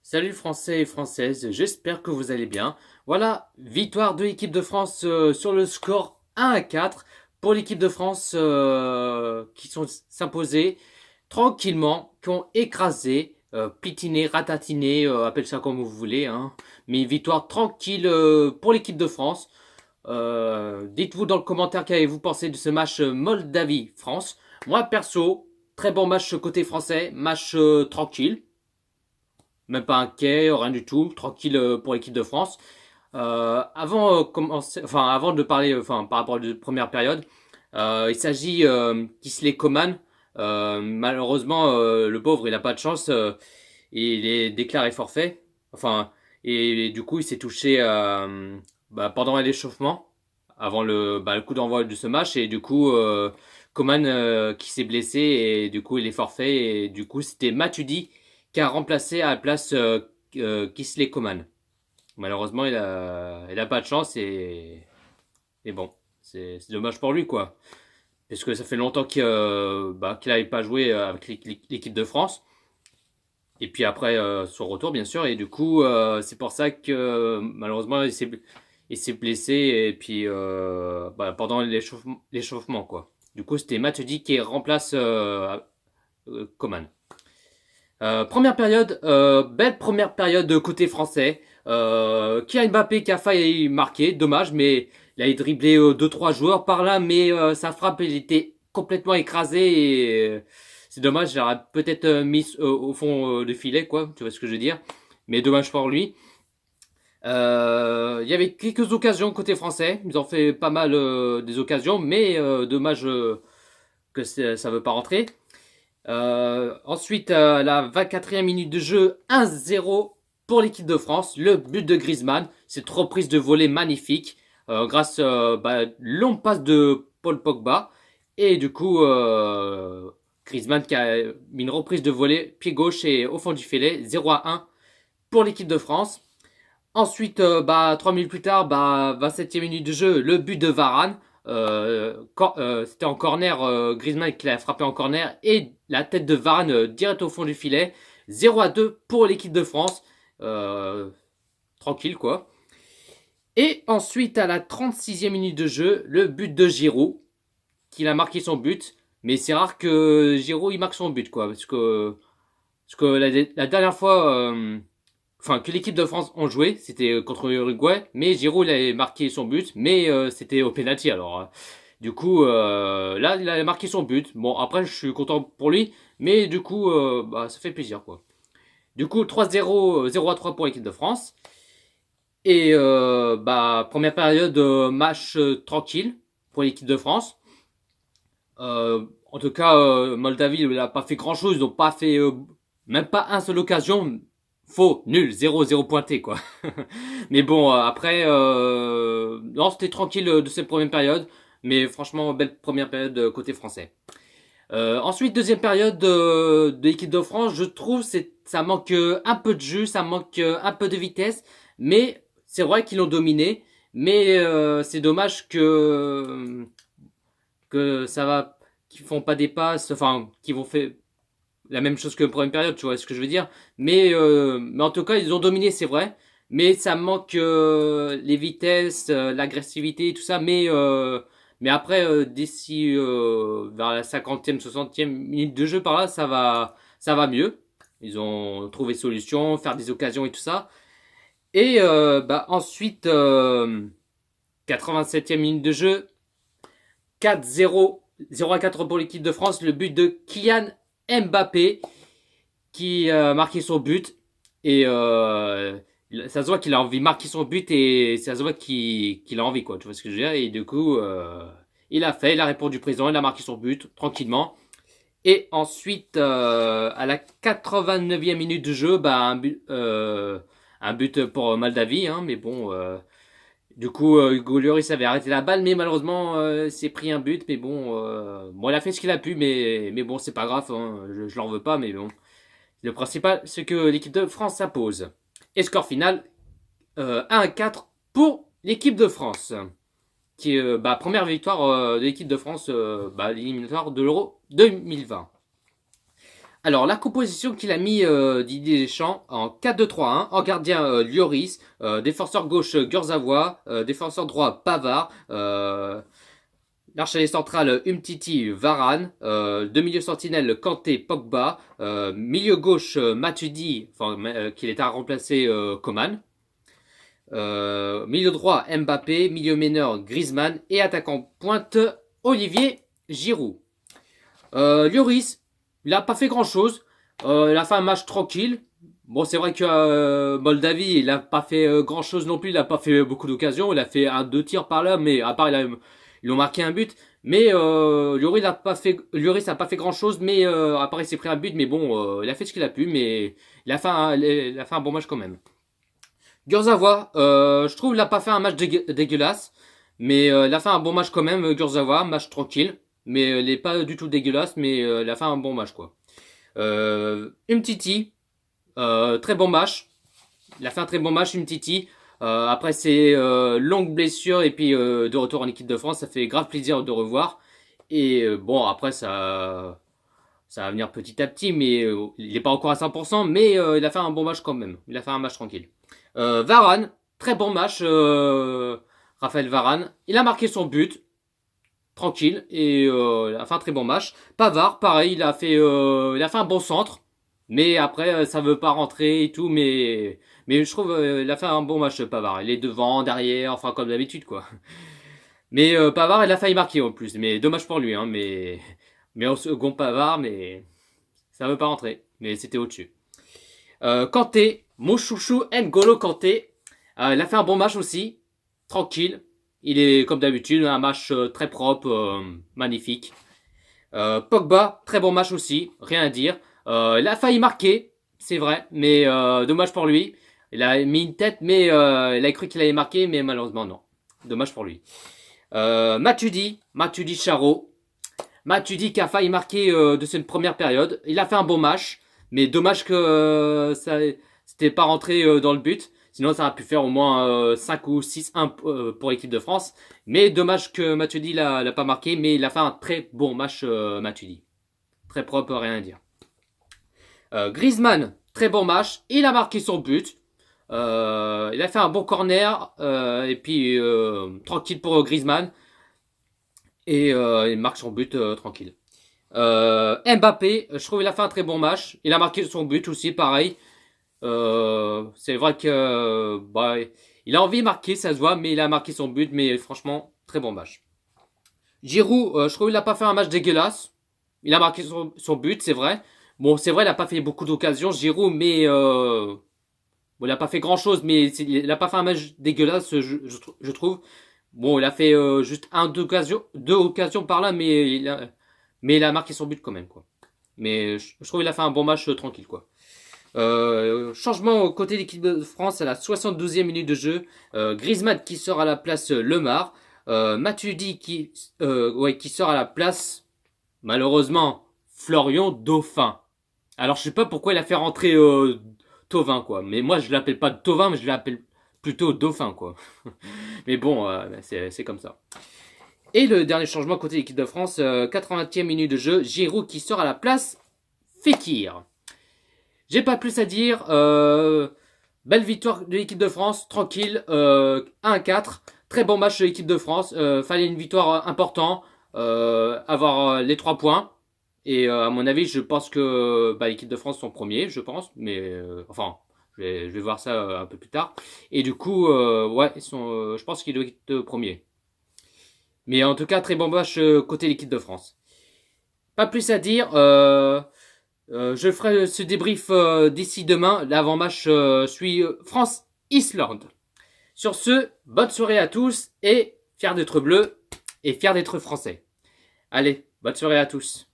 Salut Français et Françaises, j'espère que vous allez bien. Voilà, victoire de l'équipe de France sur le score 1-4 pour l'équipe de France qui sont s'imposés tranquillement, qui ont écrasé, pitiné, ratatiné, appelle ça comme vous voulez, hein. Mais victoire tranquille pour l'équipe de France. Dites-vous dans le commentaire qu'avez-vous pensé de ce match Moldavie-France. Moi perso, très bon match côté français, match tranquille. Même pas inquiet, rien du tout, tranquille pour l'équipe de France. Avant de parler, par rapport à la première période, il s'agit Kingsley Coman. Malheureusement, le pauvre, il n'a pas de chance. Il est déclaré forfait. Enfin, et du coup, il s'est touché pendant l'échauffement, avant le coup d'envoi de ce match, et du coup, Coman qui s'est blessé et du coup, il est forfait. Et du coup, c'était Matuidi qui a remplacé à la place Kingsley Coman. Malheureusement, il a pas de chance et bon, c'est dommage pour lui quoi. Parce que ça fait longtemps qu'il n'avait pas joué avec l'équipe de France. Et puis après son retour bien sûr. Et du coup, c'est pour ça que malheureusement il s'est blessé et puis pendant l'échauffement quoi. Du coup, c'était Matuidi qui remplace Coman. Première période, belle première période de côté français. Kylian Mbappé qui a failli marquer, dommage, mais il a dribblé 2-3 joueurs par là, mais sa frappe elle était complètement écrasée et c'est dommage, j'aurais peut-être mis au fond du filet, quoi, tu vois ce que je veux dire. Mais dommage pour lui. Il y avait quelques occasions côté français, ils ont fait pas mal des occasions, mais dommage que ça veut pas rentrer. Ensuite, la 24e minute de jeu, 1-0 pour l'équipe de France. Le but de Griezmann, cette reprise de volée magnifique grâce longue passe de Paul Pogba. Et du coup, Griezmann qui a mis une reprise de volée pied gauche et au fond du filet, 0-1 pour l'équipe de France. Ensuite, 3 minutes plus tard, 27e minute de jeu, le but de Varane. C'était en corner, Griezmann qui l'a frappé en corner et la tête de Varane direct au fond du filet. 0-2 pour l'équipe de France. Tranquille quoi. Et ensuite, à la 36e minute de jeu, le but de Giroud, qui a marqué son but. Mais c'est rare que Giroud il marque son but quoi. Parce que la dernière fois, que l'équipe de France ont joué, c'était contre l'Uruguay, mais Giroud il avait marqué son but, mais c'était au penalty alors. Du coup, là il a marqué son but. Bon après je suis content pour lui, mais du coup ça fait plaisir quoi. Du coup 3-0, 0-3 pour l'équipe de France. Et première période match tranquille pour l'équipe de France. En tout cas, Moldavie il n'a pas fait grand chose, ils n'ont pas fait même pas un seule occasion. Faux, nul, 0-0 pointé quoi. Mais bon, après, non, c'était tranquille de cette première période. Mais franchement, belle première période côté français. Ensuite, deuxième période de l'équipe de France, je trouve ça manque un peu de jus, ça manque un peu de vitesse. Mais c'est vrai qu'ils l'ont dominé. Mais c'est dommage que ça va, qu'ils font pas des passes, enfin, qu'ils vont faire la même chose que la première période, tu vois ce que je veux dire. Mais en tout cas, ils ont dominé, c'est vrai. Mais ça manque les vitesses, l'agressivité, tout ça. Mais après, d'ici vers la 50e, 60e minute de jeu par là, ça va mieux. Ils ont trouvé solution, faire des occasions et tout ça. Et ensuite, 87e minute de jeu, 4-0, 0-4 pour l'équipe de France. Le but de Kylian Mbappé qui a marqué son but et ça se voit qu'il a envie de marquer son but et ça se voit qu'il a envie quoi, tu vois ce que je veux dire. Et du coup il a répondu présent, il a marqué son but tranquillement. Et ensuite à la 89e minute de jeu, un but pour Moldavie, hein, mais bon du coup, Hugo Lloris avait arrêté la balle, mais malheureusement, s'est pris un but. Mais bon, il a fait ce qu'il a pu, mais bon, c'est pas grave, hein, je l'en veux pas, mais bon. Le principal, c'est que l'équipe de France s'impose. Et score final, 1-4 pour l'équipe de France. Qui est première victoire de l'équipe de France, l'éliminatoire de l'Euro 2020. Alors, la composition qu'il a mis Didier Deschamps en 4-2-3-1, en gardien Lloris, défenseur gauche Kurzawa, défenseur droit Pavard, l'archevêque central Umtiti Varane, deux milieux sentinelles Kanté Pogba, milieu gauche Matuidi, qu'il est à remplacer Coman, milieu droit Mbappé, milieu meneur Griezmann et attaquant pointe Olivier Giroud. Lloris, il a pas fait grand chose. Il a fait un match tranquille. Bon, c'est vrai que Moldavie, il a pas fait grand chose non plus. Il a pas fait beaucoup d'occasions. Il a fait deux tirs par là, mais à part ils ont marqué un but. Mais Lloris a pas fait grand chose. Mais à part il s'est pris un but. Mais bon, il a fait ce qu'il a pu. Mais il a fait un bon match quand même. Kurzawa, je trouve il a pas fait un match dégueulasse. Mais il a fait un bon match quand même. Kurzawa, match tranquille. Mais il est pas du tout dégueulasse. Mais il a fait un bon match quoi. Umtiti, très bon match. Il a fait un très bon match, Umtiti. Après ses longues blessures et puis de retour en équipe de France, ça fait grave plaisir de revoir. Et bon, après ça va venir petit à petit, mais il n'est pas encore à 100%, mais il a fait un bon match quand même. Il a fait un match tranquille. Varane, très bon match, Raphaël Varane. Il a marqué son but, tranquille, et il a fait un très bon match. Pavard, pareil, il a fait un bon centre, mais après ça veut pas rentrer et tout, mais je trouve il a fait un bon match Pavard. Il est devant, derrière, enfin comme d'habitude quoi. Mais Pavard, il a failli marquer en plus, mais dommage pour lui, hein, mais au second Pavard, mais ça veut pas rentrer, mais c'était au-dessus. Kanté, mon chouchou N'Golo Kanté, il a fait un bon match aussi, tranquille. Il est comme d'habitude un match très propre, magnifique. Pogba, très bon match aussi, rien à dire. Il a failli marquer, c'est vrai, mais dommage pour lui. Il a mis une tête, mais il a cru qu'il allait marquer, mais malheureusement non. Dommage pour lui. Matuidi Charo. Matuidi qui a failli marquer de cette première période. Il a fait un bon match, mais dommage que ça c'était pas rentré dans le but. Sinon, ça aurait pu faire au moins 5 ou 6-1 pour l'équipe de France. Mais dommage que Matuidi l'a pas marqué, mais il a fait un très bon match Matuidi. Très propre, rien à dire. Griezmann, très bon match. Il a marqué son but. Il a fait un bon corner. Et puis, tranquille pour Griezmann. Et il marque son but tranquille. Mbappé, je trouve qu'il a fait un très bon match. Il a marqué son but aussi, pareil. C'est vrai que il a envie de marquer, ça se voit, mais il a marqué son but. Mais franchement, très bon match. Giroud, je trouve qu'il a pas fait un match dégueulasse. Il a marqué son but, c'est vrai. Bon, c'est vrai, il a pas fait beaucoup d'occasions, Giroud, mais bon, il a pas fait grand chose, mais il a pas fait un match dégueulasse, je trouve. Bon, il a fait juste deux occasions par là, mais il a marqué son but quand même, quoi. Mais je trouve qu'il a fait un bon match tranquille, quoi. Changement au côté de l'équipe de France à la 72e minute de jeu. Griezmann qui sort à la place Lemar. Matuidi qui sort à la place, malheureusement, Florian Dauphin. Alors je sais pas pourquoi il a fait rentrer Thauvin, quoi. Mais moi je l'appelle pas Thauvin, mais je l'appelle plutôt Dauphin, quoi. Mais bon, c'est comme ça. Et le dernier changement côté l'équipe de France, 80e minute de jeu, Giroud qui sort à la place Fekir. J'ai pas plus à dire. Belle victoire de l'équipe de France, tranquille, 1-4. Très bon match de l'équipe de France. Fallait une victoire importante, avoir les 3 points. Et à mon avis, je pense que l'équipe de France sont premiers, je pense. Mais enfin, je vais voir ça un peu plus tard. Et du coup, ouais, je pense qu'ils doivent être premiers. Mais en tout cas, très bon match côté l'équipe de France. Pas plus à dire. Je ferai ce débrief d'ici demain. L'avant-match suit France-Islande. Sur ce, bonne soirée à tous et fier d'être bleu et fier d'être français. Allez, bonne soirée à tous.